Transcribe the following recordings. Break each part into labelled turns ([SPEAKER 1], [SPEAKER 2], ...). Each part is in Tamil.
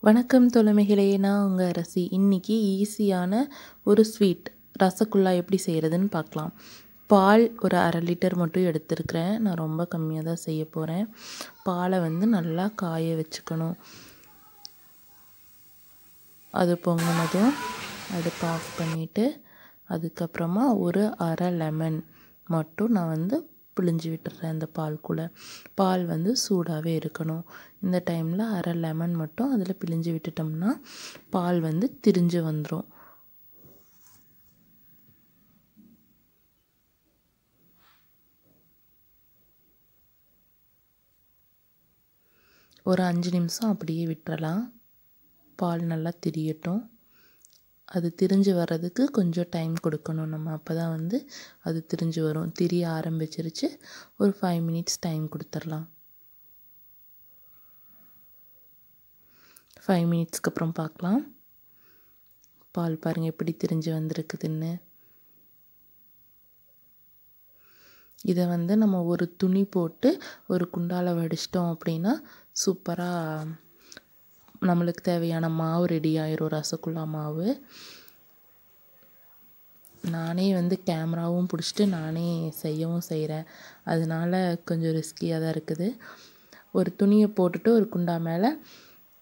[SPEAKER 1] வணக்கம் தோழமைகளே, நான் உங்கள் அரசி. இன்றைக்கி ஈஸியான ஒரு ஸ்வீட் ரசகுல்லா எப்படி செய்கிறதுன்னு பார்க்கலாம். பால் ஒரு 1/2 லிட்டர் மட்டும் எடுத்துருக்கிறேன். நான் ரொம்ப கம்மியாக தான் செய்ய போகிறேன். பாலை நல்லா காய வச்சுக்கணும். அது பொங்கினதும் அடுப்பை ஆஃப் பண்ணிவிட்டு அதுக்கப்புறமா ஒரு 1/2 லெமன் மட்டும் நான் பிழிஞ்சு விட்டுறேன். அந்த பால்குள்ளே பால் சூடாகவே இருக்கணும். இந்த டைமில் 1/2 லெமன் மட்டும் அதில் பிழிஞ்சு விட்டுட்டோம்னா பால் திரிஞ்சு வந்துடும். ஒரு 5 நிமிஷம் அப்படியே விட்டுறலாம். பால் நல்லா திரியட்டும். அது திரிஞ்சு வர்றதுக்கு கொஞ்சம் டைம் கொடுக்கணும் நம்ம. அப்போ தான் அது திரிஞ்சு வரும். திரிய ஆரம்பிச்சிருச்சு. ஒரு 5 மினிட்ஸ் டைம் கொடுத்துடலாம். 5 மினிட்ஸ்க்கு அப்புறம் பார்க்கலாம். பால் பாருங்கள் எப்படி திரிஞ்சு வந்திருக்குதுன்னு. இதை நம்ம ஒரு துணி போட்டு ஒரு குண்டால வடிச்சிட்டோம் அப்படின்னா சூப்பராக நம்மளுக்கு தேவையான மாவு ரெடி ஆயிரும். ரசகுல்லா மாவு. நானே கேமராவும் பிடிச்சிட்டு நானே செய்யவும் செய்கிறேன். அதனால கொஞ்சம் ரிஸ்கியாக தான் இருக்குது. ஒரு துணியை போட்டுட்டு ஒரு குண்டா மேலே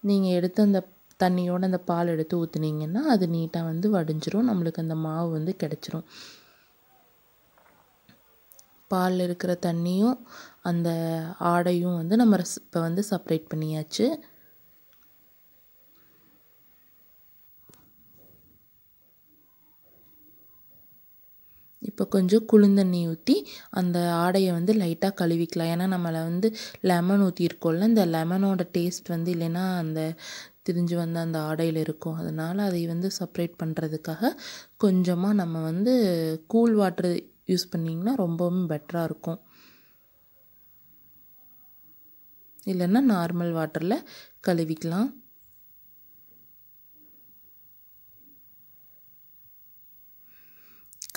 [SPEAKER 1] நீங்கள் எடுத்து அந்த தண்ணியோடு அந்த பால் எடுத்து ஊற்றுனீங்கன்னா அது நீட்டாக வடிஞ்சிரும். நம்மளுக்கு அந்த மாவு கிடச்சிரும். பாலில் இருக்கிற தண்ணியும் அந்த ஆடையும் நம்ம இப்போ செப்பரேட் பண்ணியாச்சு. இப்போ கொஞ்சம் குளுந்தண்ணி ஊற்றி அந்த ஆடையை லைட்டாக கழுவிக்கலாம். ஏன்னா நம்மளை லெமன் ஊற்றிருக்கோம்ல, இந்த லெமனோட டேஸ்ட் இல்லைன்னா அந்த திரிஞ்சு அந்த ஆடையில் இருக்கும். அதனால் அதை செப்பரேட் பண்ணுறதுக்காக கொஞ்சமாக நம்ம கூல் வாட்டர் யூஸ் பண்ணிங்கன்னா ரொம்பவும் பெட்டராக இருக்கும். இல்லைன்னா நார்மல் வாட்டரில் கழுவிக்கலாம்.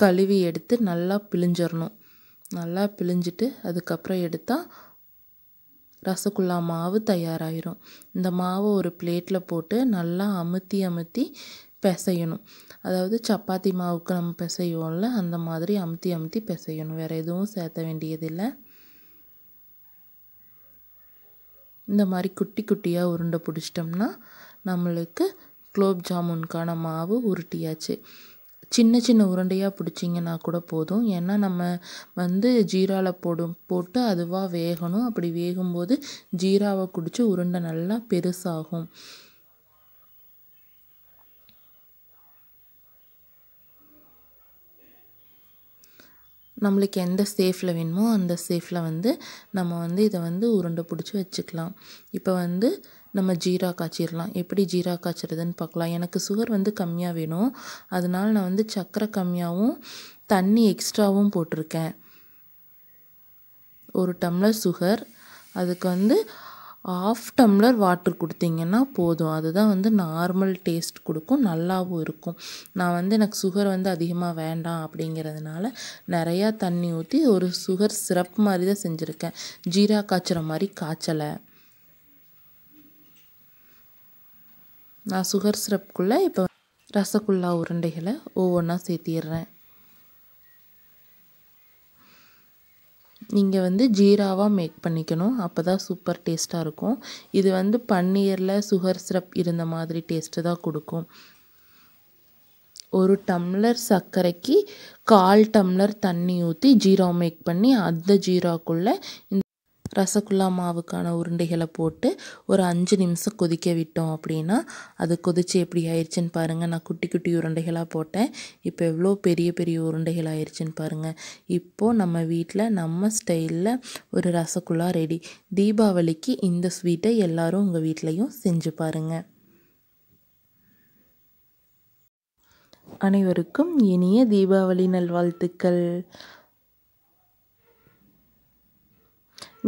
[SPEAKER 1] கழுவி எடுத்து நல்லா பிழிஞ்சிடணும். நல்லா பிழிஞ்சிட்டு அதுக்கப்புறம் எடுத்தால் ரசகுல்லா மாவு தயாராகிரும். இந்த மாவை ஒரு பிளேட்டில் போட்டு நல்லா அமுத்தி பிசையணும். அதாவது சப்பாத்தி மாவுக்கு நம்ம பிசைவோம்ல, அந்த மாதிரி அமுத்தி பிசையணும். வேறு எதுவும் சேர்த்த வேண்டியதில்லை. இந்த மாதிரி குட்டி குட்டியாக உருண்டை பிடிச்சிட்டோம்னா நம்மளுக்கு குலோப் ஜாமுனுக்கான மாவு உருட்டியாச்சு. சின்ன சின்ன உருண்டையாக பிடிச்சிங்கன்னா கூட போதும். ஏன்னா நம்ம ஜீராவில் போட்டு அதுவாக வேகணும். அப்படி வேகும்போது ஜீராவை குடித்து உருண்டை நல்லா பெருசாகும். நம்மளுக்கு எந்த சேஃபில் வேணுமோ அந்த சேஃபில் நம்ம இதை உருண்டை பிடிச்சி வச்சுக்கலாம். இப்போ நம்ம ஜீரா காய்ச்சிடலாம். எப்படி ஜீரா காய்ச்சறதுன்னு பார்க்கலாம். எனக்கு சுகர் கம்மியாக வேணும். அதனால நான் சர்க்கரை கம்மியாகவும் தண்ணி எக்ஸ்ட்ராவும் போட்டிருக்கேன். 1 டம்ளர் சுகர், அதுக்கு 1/2 டம்ளர் வாட்டர் கொடுத்தீங்கன்னா போதும். அதுதான் நார்மல் டேஸ்ட் கொடுக்கும், நல்லாவும் இருக்கும். நான் எனக்கு சுகர் அதிகமாக வேண்டாம் அப்படிங்கிறதுனால நிறையா தண்ணி ஊற்றி ஒரு சுகர் சிரப் மாதிரி தான் செஞ்சுருக்கேன். ஜீரா காய்ச்சுற மாதிரி காய்ச்சலை. நான் சுகர் சிரப்புக்குள்ளே இப்போ ரசகுல்லா உருண்டைகளை ஒவ்வொன்றா சேர்த்திடுறேன். நீங்கள் ஜீராவாக மேக் பண்ணிக்கணும். அப்போ தான் சூப்பர் டேஸ்ட்டாக இருக்கும். இது பன்னீரில் சுகர் சிரப் இருந்த மாதிரி டேஸ்ட்டு தான் கொடுக்கும். 1 டம்ளர் சர்க்கரைக்கு 1/4 டம்ளர் தண்ணி ஊற்றி ஜீரா மேக் பண்ணி அந்த ஜீராக்குள்ளே இந்த ரசகுல்லா மாவுக்கான உருண்டைகளை போட்டு ஒரு 5 நிமிஷம் கொதிக்க விட்டோம் அப்படின்னா அது கொதித்து எப்படி ஆயிடுச்சுன்னு பாருங்கள். நான் குட்டி குட்டி உருண்டைகளாக போட்டேன். இப்போ எவ்வளோ பெரிய பெரிய உருண்டைகள் ஆயிடுச்சுன்னு பாருங்கள். இப்போது நம்ம வீட்டில் நம்ம ஸ்டைலில் ஒரு ரசகுல்லா ரெடி. தீபாவளிக்கு இந்த ஸ்வீட்டை எல்லோரும் உங்கள் வீட்லேயும் செஞ்சு பாருங்கள். அனைவருக்கும் இனிய தீபாவளி நல்வாழ்த்துக்கள்.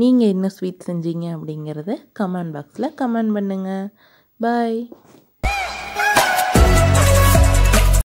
[SPEAKER 1] நீங்கள் என்ன ஸ்வீட் செஞ்சீங்க அப்படிங்கிறத கமெண்ட் பாக்ஸில் கமெண்ட் பண்ணுங்கள். பாய்.